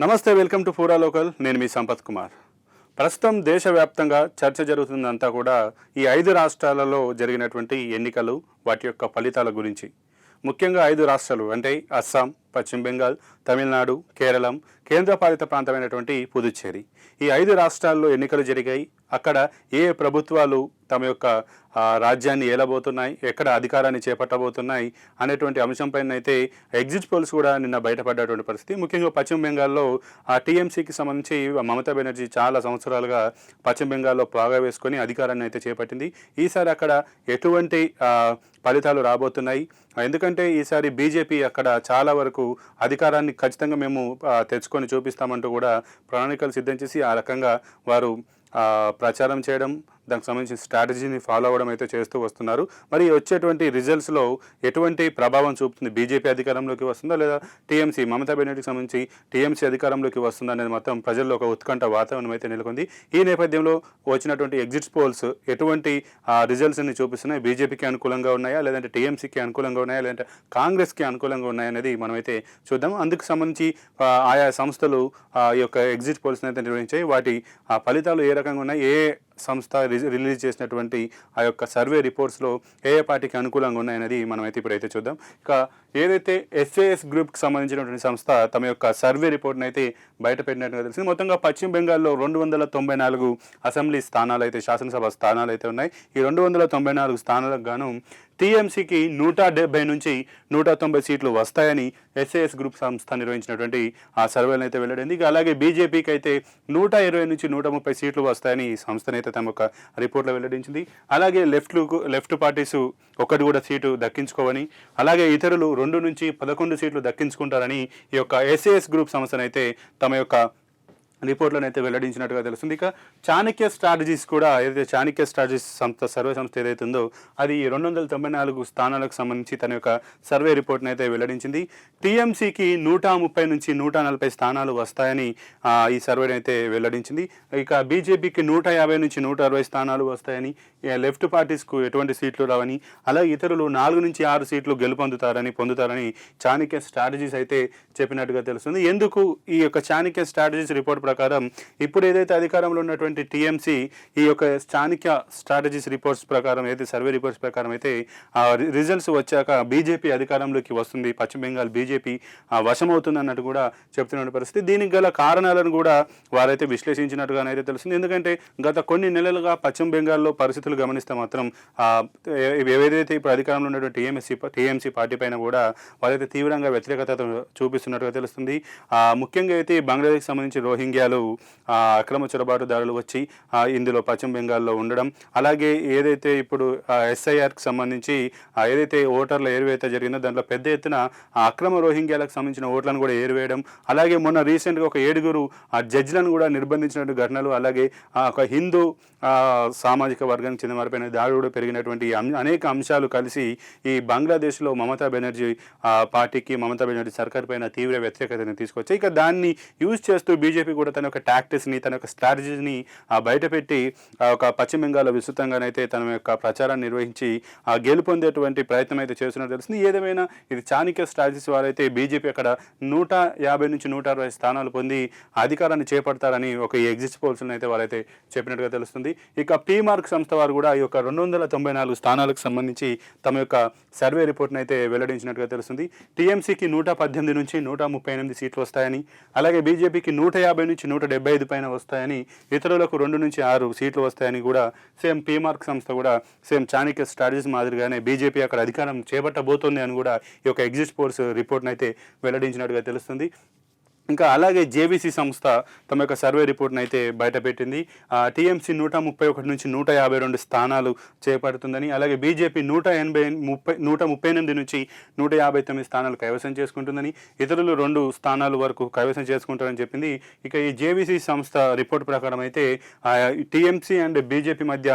నమస్తే, welcome to పూరా local. నేను మీ సంపత్ కుమార్. ప్రస్తుతం దేశవ్యాప్తంగా చర్చ జరుగుతుందంతా కూడా ఈ 5 రాష్ట్రాలలో జరిగినటువంటి ఎన్నికలు, వాటి యొక్క ఫలితాల గురించి. ముఖ్యంగా 5 రాష్ట్రాలు అంటే అస్సాం, పశ్చిమ బెంగాల్, తమిళనాడు, కేరళం, కేంద్రపాలిత ప్రాంతమైనటువంటి పుదుచ్చేరి. ఈ 5 రాష్ట్రాల్లో ఎన్నికలు జరిగాయి. అక్కడ ఏ ప్రభుత్వాలు తమ యొక్క రాజ్యాన్ని ఏలబోతున్నాయి, ఎక్కడ అధికారాన్ని చేపట్టబోతున్నాయి అనేటువంటి అంశంపైన అయితే ఎగ్జిట్ పోల్స్ కూడా నిన్న బయటపడ్డటువంటి పరిస్థితి. ముఖ్యంగా పశ్చిమ బెంగాల్లో టీఎంసీకి సంబంధించి మమతా బెనర్జీ చాలా సంవత్సరాలుగా పశ్చిమ బెంగాల్లో పాగా వేసుకొని అధికారాన్ని అయితే చేపట్టింది. ఈసారి అక్కడ ఎటువంటి ఫలితాలు రాబోతున్నాయి, ఎందుకంటే ఈసారి బీజేపీ అక్కడ చాలా వరకు అధికారాన్ని ఖచ్చితంగా మేము తెచ్చుకొని చూపిస్తామంటూ కూడా ప్రణాళికలు సిద్ధం చేసి ఆ రకంగా వారు ప్రచారం చేయడం, దానికి సంబంధించిన స్ట్రాటజీని ఫాలో అవ్వడం అయితే చేస్తూ వస్తున్నారు. మరి వచ్చేటువంటి రిజల్ట్స్లో ఎటువంటి ప్రభావం చూపుతుంది? బీజేపీ అధికారంలోకి వస్తుందా లేదా టీఎంసీ మమతా బెనర్జీకి సంబంధించి టీఎంసీ అధికారంలోకి వస్తుందా అనేది మొత్తం ప్రజల్లో ఒక ఉత్కంఠ వాతావరణం అయితే నెలకొంది. ఈ నేపథ్యంలో వచ్చినటువంటి ఎగ్జిట్ పోల్స్ ఎటువంటి రిజల్ట్స్ని చూపిస్తున్నాయి? బీజేపీకి అనుకూలంగా ఉన్నాయా, లేదంటే టీఎంసీకి అనుకూలంగా ఉన్నాయా, లేదంటే కాంగ్రెస్కి అనుకూలంగా ఉన్నాయా అనేది మనమైతే చూద్దాం. అందుకు సంబంధించి ఆయా సంస్థలు ఈ యొక్క ఎగ్జిట్ పోల్స్ని అయితే నిర్వహించాయి. వాటి ఫలితాలు ఏ రకంగా ఉన్నాయి, ఏ సంస్థ రిలీజ్ చేసినటువంటి ఆ యొక్క సర్వే రిపోర్ట్స్లో ఏ పార్టీకి అనుకూలంగా ఉన్నాయనేది మనమైతే ఇప్పుడైతే చూద్దాం. ఇక ఏదైతే ఎస్ఏఎస్ గ్రూప్కి సంబంధించినటువంటి సంస్థ తమ యొక్క సర్వే రిపోర్ట్ని అయితే బయటపెట్టినట్టుగా తెలిసింది. మొత్తంగా పశ్చిమ బెంగాల్లో 294 అసెంబ్లీ స్థానాలు అయితే, శాసనసభ స్థానాలు అయితే ఉన్నాయి. ఈ 294 స్థానాలకు గాను టీఎంసీకి 170 నుంచి 190 సీట్లు వస్తాయని ఎస్ఏఎస్ గ్రూప్ సంస్థ నిర్వహించినటువంటి ఆ సర్వేలను అయితే వెల్లడింది. ఇక అలాగే బీజేపీకి అయితే 120 నుంచి 130 సీట్లు వస్తాయని ఈ సంస్థనైతే తమ ఒక రిపోర్ట్లో వెల్లడించింది. అలాగే లెఫ్ట్ పార్టీస్ ఒకటి కూడా సీటు దక్కించుకోవని, అలాగే ఇతరులు 2 నుంచి 11 సీట్లు దక్కించుకుంటారని ఈ యొక్క ఎస్ఏఎస్ గ్రూప్ సంస్థనైతే తమ యొక్క రిపోర్ట్లోనైతే వెల్లడించినట్టుగా తెలుస్తుంది. ఇక చాణక్య స్ట్రాటజీస్ కూడా, ఏదైతే చాణక్య స్ట్రాటజీస్ సర్వే సంస్థ ఏదైతే ఉందో అది 294 స్థానాలకు సంబంధించి తన యొక్క సర్వే రిపోర్ట్ని అయితే వెల్లడించింది. టీఎంసీకి 130 నుంచి 140 స్థానాలు వస్తాయని ఈ సర్వేని అయితే వెల్లడించింది. ఇక బీజేపీకి 150 నుంచి 160 స్థానాలు వస్తాయని, లెఫ్ట్ పార్టీస్కు ఎటువంటి సీట్లు రావని, అలాగే ఇతరులు 4 నుంచి 6 సీట్లు పొందుతారని చాణక్య స్ట్రాటజీస్ అయితే చెప్పినట్టుగా తెలుస్తుంది. ఎందుకు ఈ యొక్క చాణక్య స్ట్రాటజీస్ రిపోర్ట్ ప్రకారం ఇప్పుడు ఏదైతే అధికారంలో ఉన్నటువంటి టీఎంసీ ఈ యొక్క చాణక్య స్ట్రాటజీస్ రిపోర్ట్స్ ప్రకారం, ఏదైతే సర్వే రిపోర్ట్స్ ప్రకారం అయితే రిజల్ట్స్ వచ్చాక బీజేపీ అధికారంలోకి వస్తుంది, పశ్చిమ బెంగాల్ బీజేపీ వశమవుతుంది అన్నట్టు కూడా చెప్తున్న పరిస్థితి. దీనికి గల కారణాలను కూడా వారైతే విశ్లేషించినట్టుగానైతే తెలుస్తుంది. ఎందుకంటే గత కొన్ని నెలలుగా పశ్చిమ బెంగాల్లో పరిస్థితులు గమనిస్తే మాత్రం ఏదైతే ఇప్పుడు అధికారంలో ఉన్నటువంటి టీఎంసీ పార్టీ పైన కూడా వారైతే తీవ్రంగా వ్యతిరేకత చూపిస్తున్నట్టుగా తెలుస్తుంది. ముఖ్యంగా అయితే బంగ్లాదేశ్కి సంబంధించి రోహింగ్యాలు అక్రమ చొరబాటుదారులు వచ్చి ఇందులో పశ్చిమ బెంగాల్లో ఉండడం, అలాగే ఏదైతే ఇప్పుడు ఎస్ఐఆర్కి సంబంధించి ఏదైతే ఓటర్ల ఏరువేత జరిగిందో దాంట్లో పెద్ద ఎత్తున అక్రమ రోహింగ్యాలకు సంబంధించిన ఓట్లను కూడా ఏరువేయడం, అలాగే మొన్న రీసెంట్గా ఒక 7 జడ్జిలను కూడా నిర్బంధించినట్టు ఘటనలు, అలాగే ఒక హిందూ సామాజిక వర్గానికి చెందిన వారిపైన దాడి కూడా పెరిగినటువంటి అనేక అంశాలు కలిసి ఈ బంగ్లాదేశ్లో మమతా బెనర్జీ పార్టీకి, మమతా బెనర్జీ సర్కార్ పైన తీవ్ర వ్యతిరేకతను తీసుకొచ్చాయి. ఇక దాన్ని యూజ్ చేస్తూ బీజేపీ కూడా తన యొక్క టాక్టిక్స్ని, తన యొక్క స్ట్రాటజీని బయటపెట్టి ఒక పశ్చిమ బెంగాల్లో విస్తృతంగానైతే తన యొక్క ప్రచారాన్ని నిర్వహించి గెలుపొందేటువంటి ప్రయత్నం అయితే చేస్తున్నట్టు తెలుస్తుంది. ఏదేమైనా ఇది చాణక్య స్ట్రాటజీస్ వారైతే బీజేపీ అక్కడ 150 నుంచి 160 స్థానాలు పొంది అధికారాన్ని చేపడతారని ఒక ఎగ్జిట్ పోల్స్ని అయితే వారైతే చెప్పినట్టుగా తెలుస్తుంది. ఇక పీమార్క్ సంస్థ వారు కూడా ఈ యొక్క 294 స్థానాలకు సంబంధించి తమ యొక్క సర్వే రిపోర్ట్ని అయితే వెల్లడించినట్టుగా తెలుస్తుంది. టీఎంసీకి 118 నుంచి 138 సీట్లు వస్తాయని, అలాగే బీజేపీకి 150 నుంచి 175 పైన వస్తాయని, ఇతరులకు 2 నుంచి 6 సీట్లు వస్తాయని కూడా సేమ్ పీమార్క్ సంస్థ కూడా సేమ్ చాణక్య స్ట్రాటజీస్ మాదిరిగానే బీజేపీ అక్కడ అధికారం చేపట్టబోతోంది అని కూడా ఈ యొక్క ఎగ్జిట్ పోల్స్ రిపోర్ట్ని అయితే వెల్లడించినట్టుగా తెలుస్తుంది. ఇంకా అలాగే జేబీసీ సంస్థ తమ యొక్క సర్వే రిపోర్ట్ని అయితే బయటపెట్టింది. టీఎంసీ 131 నుంచి 152 స్థానాలు చేపడుతుందని, అలాగే బీజేపీ 138 నుంచి 159 స్థానాలు కైవసం చేసుకుంటుందని, ఇతరులు 2 స్థానాల వరకు కైవసం చేసుకుంటారని చెప్పింది. ఇక ఈ జేబీసీ సంస్థ రిపోర్ట్ ప్రకారం అయితే టీఎంసీ అండ్ బీజేపీ మధ్య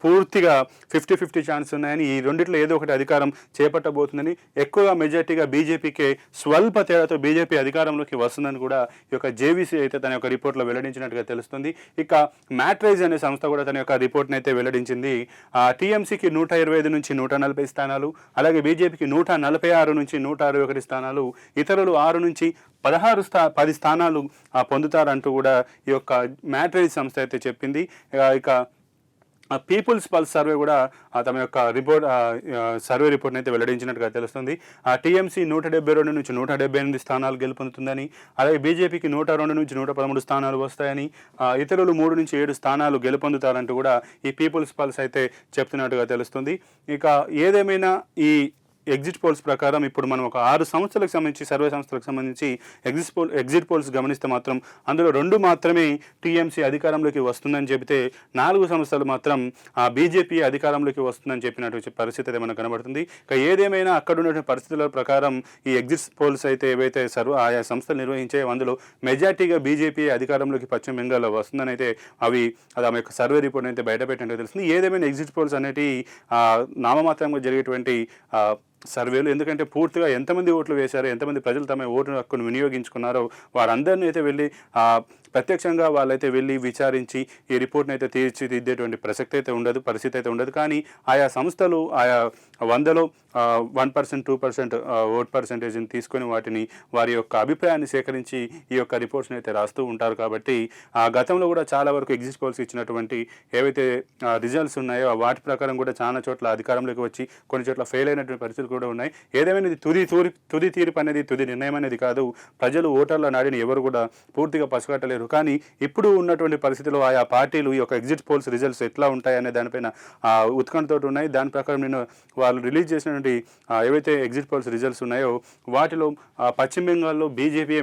పూర్తిగా 50-50 ఛాన్స్ ఉన్నాయని, ఈ రెండిట్లో ఏదో ఒకటి అధికారం చేపట్టబోతుందని, ఎక్కువగా మెజార్టీగా బీజేపీకే స్వల్ప తేడాతో బీజేపీ అధికారం అధికారంలోకి వస్తుందని కూడా ఈ యొక్క జేవీసీ అయితే తన యొక్క రిపోర్ట్లో వెల్లడించినట్టుగా తెలుస్తుంది. ఇక మ్యాట్రైజ్ అనే సంస్థ కూడా తన యొక్క రిపోర్ట్ని అయితే వెల్లడించింది. టీఎంసీకి 125 నుంచి 140 స్థానాలు, అలాగే బీజేపీకి 146 నుంచి 161 స్థానాలు, ఇతరులు 6 నుంచి 10 స్థానాలు పొందుతారంటూ కూడా ఈ యొక్క మ్యాట్రైజ్ సంస్థ అయితే చెప్పింది. ఇక పీపుల్స్ పల్స్ సర్వే కూడా తమ యొక్క సర్వే రిపోర్ట్ని అయితే వెల్లడించినట్టుగా తెలుస్తుంది. టీఎంసీ 172 నుంచి 178 స్థానాలు గెలుపొందుతుందని, అలాగే బీజేపీకి 102 నుంచి 113 స్థానాలు వస్తాయని, ఇతరులు 3 నుంచి 7 స్థానాలు గెలుపొందుతారంటూ కూడా ఈ పీపుల్స్ పల్స్ అయితే చెప్తున్నట్టుగా తెలుస్తుంది. ఇక ఏదేమైనా ఈ ఎగ్జిట్ పోల్స్ ప్రకారం ఇప్పుడు మనం ఒక 6 సంస్థలకు సంబంధించి, సర్వే సంస్థలకు సంబంధించి ఎగ్జిట్ పోల్స్ గమనిస్తే మాత్రం అందులో 2 మాత్రమే టీఎంసీ అధికారంలోకి వస్తుందని చెబితే 4 సంస్థలు మాత్రం బీజేపీ అధికారంలోకి వస్తుందని చెప్పినట్టు పరిస్థితి అయితే మనకు కనబడుతుంది. ఇక ఏదేమైనా అక్కడ ఉన్నటువంటి పరిస్థితుల ప్రకారం ఈ ఎగ్జిట్ పోల్స్ అయితే ఏవైతే ఆయా సంస్థలు నిర్వహించే అందులో మెజార్టీగా బీజేపీ అధికారంలోకి పశ్చిమ బెంగాల్లో వస్తుందని అయితే అవి ఆమె యొక్క సర్వే రిపోర్ట్ అయితే బయటపెట్టినట్టు తెలుస్తుంది. ఏదేమైనా ఎగ్జిట్ పోల్స్ అనేవి నామమాత్రంగా జరిగేటువంటి సర్వేలు, ఎందుకంటే పూర్తిగా ఎంతమంది ఓట్లు వేశారో, ఎంతమంది ప్రజలు తమ ఓటు హక్కును వినియోగించుకున్నారో వారందరినీ అయితే వెళ్ళి ప్రత్యక్షంగా వాళ్ళైతే వెళ్ళి విచారించి ఈ రిపోర్ట్ని అయితే తీర్చిదిద్దేటువంటి పరిస్థితి అయితే ఉండదు. కానీ ఆయా సంస్థలు ఆయా 100లో 1%, 2% ఓట్ పర్సెంటేజ్ని తీసుకొని వాటిని వారి యొక్క అభిప్రాయాన్ని సేకరించి ఈ యొక్క రిపోర్ట్స్ని అయితే రాస్తూ ఉంటారు. కాబట్టి గతంలో కూడా చాలా వరకు ఎగ్జిట్ పోల్స్ ఇచ్చినటువంటి ఏవైతే రిజల్ట్స్ ఉన్నాయో వాటి ప్రకారం కూడా చాలా చోట్ల అధికారంలోకి వచ్చి కొన్ని చోట్ల ఫెయిల్ అయినటువంటి పరిస్థితులు కూడా ఉన్నాయి. ఏదేమైనా తుది తీర్పు అనేది తుది నిర్ణయం అనేది కాదు. ప్రజలు ఓటర్ల నాడిని ఎవరు కూడా పూర్తిగా పసిగట్టలేరు. కానీ ఇప్పుడు ఉన్నటువంటి పరిస్థితిలో ఆయా పార్టీలు ఈ యొక్క ఎగ్జిట్ పోల్స్ రిజల్ట్స్ ఎట్లా ఉంటాయనే దానిపైన ఉత్కంఠతో ఉన్నాయి. దాని ప్రకారం నేను వాళ్ళు రిలీజ్ చేసినటువంటి ఏవైతే ఎగ్జిట్ పోల్స్ రిజల్ట్స్ ఉన్నాయో వాటిలో పశ్చిమ బెంగాల్లో బీజేపీ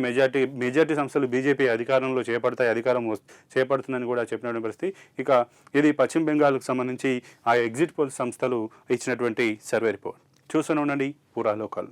మెజార్టీ సంస్థలు బీజేపీ అధికారంలో చేపడుతుందని కూడా చెప్పినటువంటి పరిస్థితి. ఇక ఇది పశ్చిమ బెంగాల్కు సంబంధించి ఆ ఎగ్జిట్ పోల్స్ సంస్థలు ఇచ్చినటువంటి సర్వే రిపోర్ట్. చూస్తూనే ఉండండి పూరా లోకల్.